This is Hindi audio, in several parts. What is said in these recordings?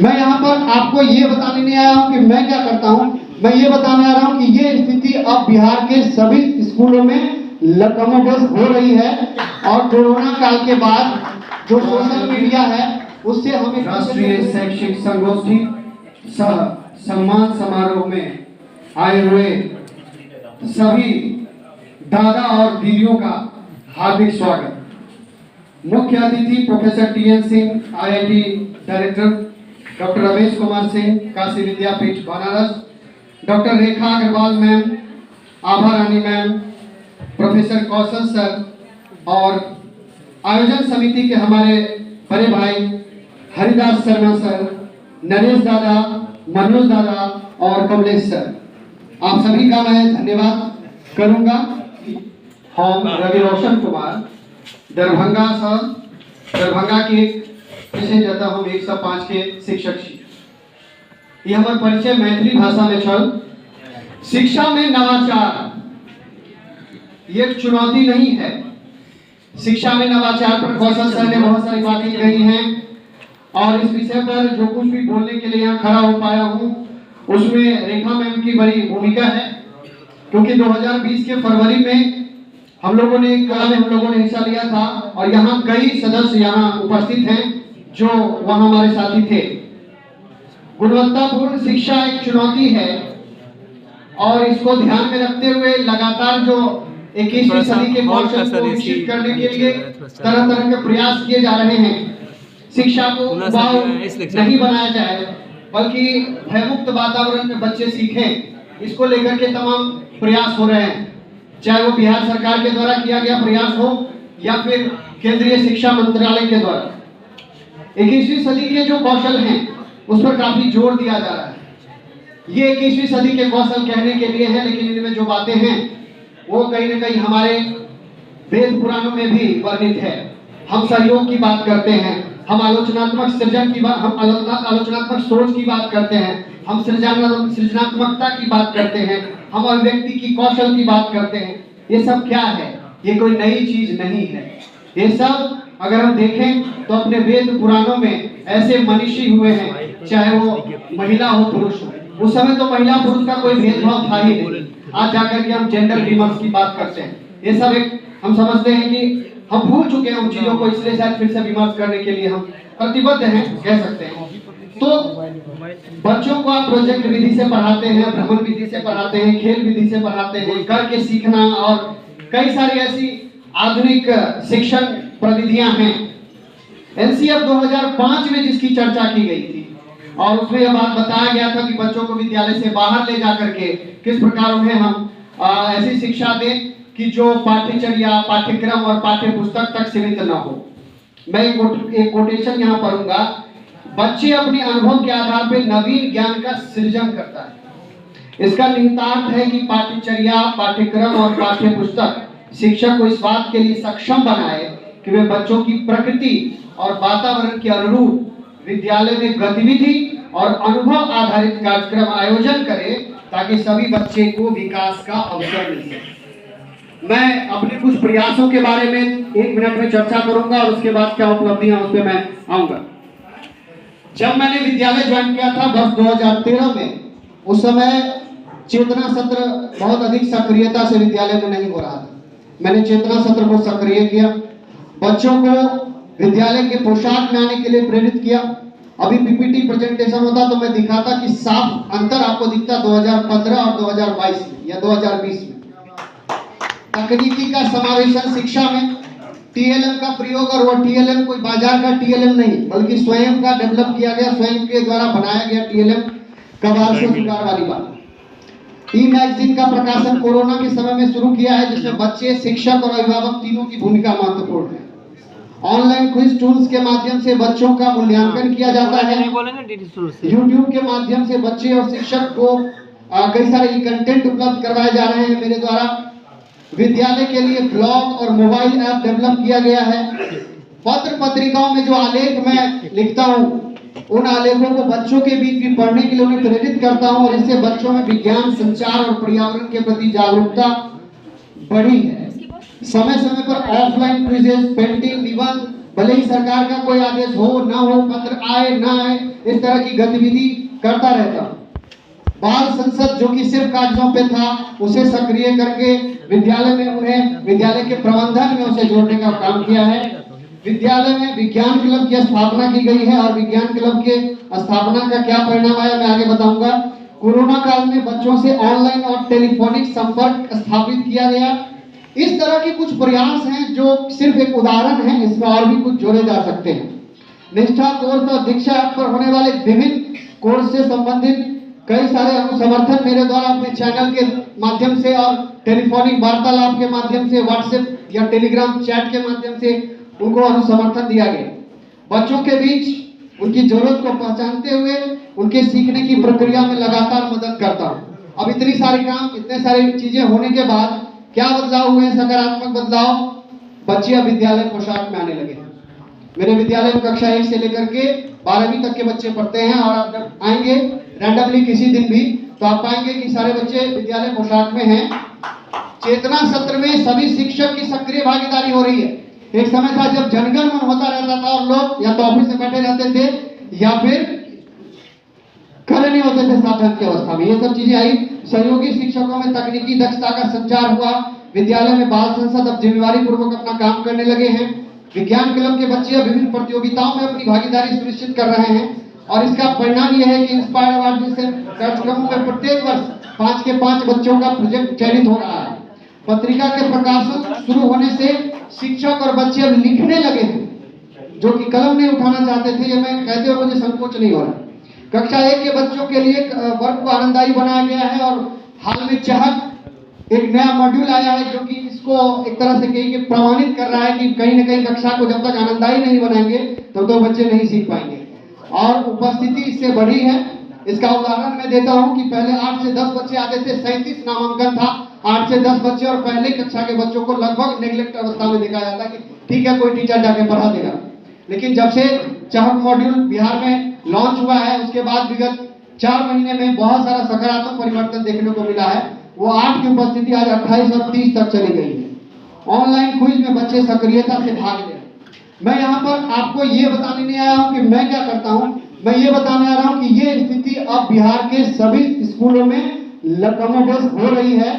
मैं यहाँ पर आपको ये बताने नहीं आया हूँ कि मैं क्या करता हूँ, मैं ये बताने आ रहा हूँ कि ये स्थिति अब बिहार के सभी स्कूलों में कमोबेश हो रही है। और कोरोना काल के बाद जो सोशल मीडिया है उससे हमें राष्ट्रीय शैक्षिक संगोष्ठी सह सम्मान समारोह में आए हुए सभी दादा और दीदियों का हार्दिक स्वागत। मुख्य अतिथि professor T N. Singh, IIT director, doctor Ramesh Kumar Singh, Kashi Vidyapith Banaras, doctor Rekha Agrawal ma'am, Abha Rani ma'am, professor Kaushal sir और आयोजन समिति के हमारे बड़े भाई हरिदास शर्मा सर, नरेश दादा, मनोज दादा और कमलेश सर, आप सभी का मैं धन्यवाद करूंगा। हम रवि रोशन कुमार दरभंगा सर, दरभंगा के विषय जता हम 105 के शिक्षक छी। ये हमार परिचय मैथिली भाषा में छल। शिक्षा में नवाचार ये एक चुनौती नहीं है। शिक्षा में नवाचार पर कौशल सर ने बहुत सारी बातें कही हैं और इस विषय पर जो कुछ भी बोलने के लिए यहाँ खड़ा हो पाया हूँ उसमें रेखा मैम की बड़ी भूमिका है, क्योंकि 2020 के फरवरी में हम लोगों ने हिस्सा लिया था और यहाँ कई सदस्य यहाँ उपस्थित हैं जो वहाँ हमारे साथी थे। गुणवत्तापूर्ण शिक्षा एक चुनौती है और इसको ध्यान में रखते हुए लगातार जो 21वीं सदी के कौशल को विकसित करने के लिए तरह तरह के प्रयास किए जा रहे हैं। शिक्षा को उबाऊ नहीं बनाया जाए बल्कि भयमुक्त वातावरण में बच्चे सीखें, इसको लेकर के तमाम प्रयास हो रहे हैं, चाहे वो बिहार सरकार के द्वारा किया गया प्रयास हो या फिर केंद्रीय शिक्षा मंत्रालय के द्वारा। 21वीं सदी के जो कौशल हैं उस पर काफी जोर दिया जा रहा है। ये 21वीं सदी के कौशल कहने के लिए है, लेकिन इनमें जो बातें हैं वो कहीं न कहीं हमारे वेद पुराणों में भी वर्णित है। हम सहयोग की बात करते हैं, हम आलोचनात्मक सृजन की बात, हम आलोचनात्मक सोच की बात करते हैं, हम सृजनात्मकता की बात करते हैं, हम अभिव्यक्ति की कौशल की बात करते हैं। ये सब क्या है? ये कोई नई चीज नहीं है। ये सब अगर हम देखें तो अपने वेद पुराणों में ऐसे मनीषी हुए हैं, चाहे वो महिला हो पुरुष हो। उस समय तो महिला पुरुष का कोई भेदभाव था ही नहीं। आज जाकर के हम जेंडर विमर्श की बात करते हैं। ये सब एक हम समझते हैं कि हम भूल चुके हैं उन चीजों को, इसलिए शायद फिर से विमर्श करने के लिए हम प्रतिबद्ध हैं, कह सकते हैं। तो बच्चों को आप प्रोजेक्ट विधि से पढ़ाते हैं, भ्रमण विधि से पढ़ाते हैं, खेल विधि से पढ़ाते हैं, करके सीखना और कई सारी ऐसी आधुनिक शिक्षण प्रविधियां हैं। NCF 2005 में जिसकी चर्चा की गई थी और उसमें यह बात बताया गया था कि बच्चों को विद्यालय से बाहर ले जाकर के किस प्रकार उन्हें हम ऐसी शिक्षा दें कि जो पाठ्यचर्या, पाठ्यक्रम और पाठ्य पुस्तक तक सीमित न हो। मैं एक कोटेशन यहाँ पढ़ूंगा। बच्चे अपने अनुभव के आधार पर नवीन ज्ञान का सृजन करता है। इसका निहितार्थ है कि पाठ्यचर्या, पाठ्यक्रम और पाठ्य पुस्तक शिक्षक को इस बात के लिए सक्षम बनाए कि वे बच्चों की प्रकृति और वातावरण के अनुरूप विद्यालय में गतिविधि और अनुभव आधारित कार्यक्रम आयोजन करें ताकि सभी बच्चे को विकास का अवसर मिल सके। मैं अपने कुछ प्रयासों के बारे में 1 मिनट में चर्चा करूंगा और उसके बाद क्या उपलब्धियां उस पर मैं आऊंगा। जब मैंने विद्यालय ज्वाइन किया था वर्ष 2013 में, उस समय चेतना सत्र बहुत अधिक सक्रियता से विद्यालय में नहीं हो रहा था। मैंने चेतना सत्र को सक्रिय किया, बच्चों को विद्यालय के पोशाक में आने के लिए प्रेरित किया। अभी PPT प्रेजेंटेशन होता तो मैं दिखाता कि साफ अंतर आपको दिखता 2015 और 2022 में या 2020 में। तकनीकी का समावेशन शिक्षा में, TLM का प्रयोग, और वो TLM कोई बाजार का TLM नहीं बल्कि स्वयं का डेवलप किया गया, स्वयं के द्वारा बनाया गया TLM, कबाड़ से जुगाड़ वाली बात। मैगजीन का प्रकाशन कोरोना के समय में शुरू किया है, जिसमें बच्चे, शिक्षक और अभिभावक तीनों की भूमिका महत्वपूर्ण है। ऑनलाइन क्विज टूल्स के माध्यम से बच्चों का मूल्यांकन किया जाता है। YouTube के माध्यम से बच्चे और शिक्षक को कई सारे कंटेंट उपलब्ध करवाए जा रहे हैं मेरे द्वारा। विद्यालय के लिए ब्लॉग और मोबाइल ऐप डेवलप किया गया है। पत्र पत्रिकाओं में जो आलेख मैं लिखता हूँ उन आलेखों को बच्चों के बीच भी पढ़ने के लिए उन्हें प्रेरित करता हूँ और इससे बच्चों में विज्ञान, संचार और पर्यावरण के प्रति जागरूकता बढ़ी है। समय समय पर ऑफलाइन क्विजेस, पेंटिंग, निबंध भले ही सरकार का कोई आदेश हो ना हो, पत्र आए ना आए, इस तरह की गतिविधि करता रहता। बाल संसद जो कि सिर्फ कागजों पे था, उसे सक्रिय करके विद्यालय में उन्हें विद्यालय के प्रबंधन में उसे जोड़ने का काम किया है। विद्यालय में विज्ञान क्लब की स्थापना की गई है और विज्ञान क्लब के स्थापना का क्या परिणाम आया मैं आगे बताऊंगा। कोरोना काल में बच्चों से ऑनलाइन और टेलीफोनिक संपर्क स्थापित किया गया। इस तरह के कुछ प्रयास हैं जो सिर्फ एक उदाहरण है, इसमें और भी कुछ जोड़े जा सकते हैं। निष्ठा कोर्स और दीक्षा ऐप पर होने वाले विभिन्न कोर्स से संबंधित कई सारे अनुसमर्थन मेरे द्वारा अपने चैनल के माध्यम से और टेलीफोनिक वार्तालाप के माध्यम से, व्हाट्सएप या टेलीग्राम चैट के माध्यम से उनको अनुसमर्थन दिया गया। बच्चों के बीच उनकी जरूरत को पहचानते हुए उनके सीखने की प्रक्रिया में लगातार मदद करता हूँ। अब इतनी सारी काम, इतने सारी चीजें होने के बाद क्या बदलाव हुए? सकारात्मक बदलाव। बच्चे अब विद्यालय पोशाक में आने लगे। मेरे विद्यालय में कक्षा 1 से लेकर के 12वीं तक के बच्चे पढ़ते हैं और आप जब आएंगे रैंडमली किसी दिन भी तो आप पाएंगे कि सारे बच्चे विद्यालय पोशाक में हैं। चेतना सत्र में सभी शिक्षक की सक्रिय भागीदारी हो रही है। एक समय था जब जनगण मन होता रहता था और लोग या तो ऑफिस में बैठे रहते थे या फिर खड़े नहीं होते थे साधन की अवस्था में। ये सब चीजें आई। सहयोगी शिक्षकों में तकनीकी दक्षता का संचार हुआ। विद्यालय में बाल संसद अब जिम्मेवारी पूर्वक अपना काम करने लगे हैं। विज्ञान क्लब के बच्चे विभिन्न प्रतियोगिताओं में अपनी भागीदारी सुनिश्चित कर रहे हैं और इसका परिणाम यह है कि इंस्पायर अवार्ड जैसे कार्यक्रमों में प्रत्येक वर्ष 5 के 5 बच्चों का प्रोजेक्ट चयनित हो रहा है। पत्रिका के प्रकाशन शुरू होने से शिक्षक और बच्चे अब लिखने लगे हैं, जो कि कलम नहीं उठाना चाहते थे। ये मैं कहते हुए मुझे संकोच नहीं हो रहा। कक्षा 1 के बच्चों के लिए वर्ग को आनंददायी बनाया गया है और हाल में चहक एक नया मॉड्यूल आया है जो कि इसको एक तरह से कहीं प्रमाणित कर रहा है कि कहीं ना कहीं कक्षा को जब तक आनंददायी नहीं बनाएंगे तब तो बच्चे नहीं सीख पाएंगे और उपस्थिति इससे बढ़ी है। इसका उदाहरण मैं देता हूं कि पहले 8 से 10 बच्चे आते थे, 37 नामांकन था। 8 से 10 बच्चे और पहले कक्षा के बच्चों को लगभग नेग्लेक्ट अवस्था में देखा जाता कि ठीक है कोई टीचर जाके पढ़ा देगा। लेकिन जब से चहक मॉड्यूल बिहार में लॉन्च हुआ है उसके बाद विगत 4 महीने में बहुत सारा सकारात्मक परिवर्तन देखने को मिला है। वो 8 की उपस्थिति आज 28 और 30 तक चली गई है। ऑनलाइन क्विज में बच्चे सक्रियता से भाग ले। मैं यहाँ पर आपको ये बताने नहीं आया हूँ कि मैं क्या करता हूँ, मैं ये बताने आ रहा हूँ कि ये स्थिति अब बिहार के सभी स्कूलों में कमोबेश हो रही है।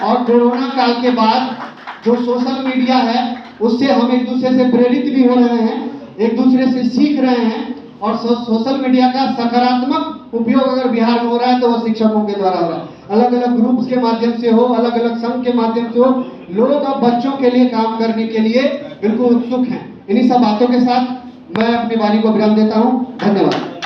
और कोरोना काल के बाद जो सोशल मीडिया है उससे हम एक दूसरे से प्रेरित भी हो रहे हैं, एक दूसरे से सीख रहे हैं और सोशल मीडिया का सकारात्मक उपयोग अगर बिहार में हो रहा है तो वो शिक्षकों के द्वारा हो रहा है। अलग अलग ग्रुप्स के माध्यम से हो, अलग अलग संघ के माध्यम से हो, लोग अब बच्चों के लिए काम करने के लिए बिल्कुल उत्सुक हैं। इन्हीं सब बातों के साथ मैं अपनी वाणी को विराम देता हूँ। धन्यवाद।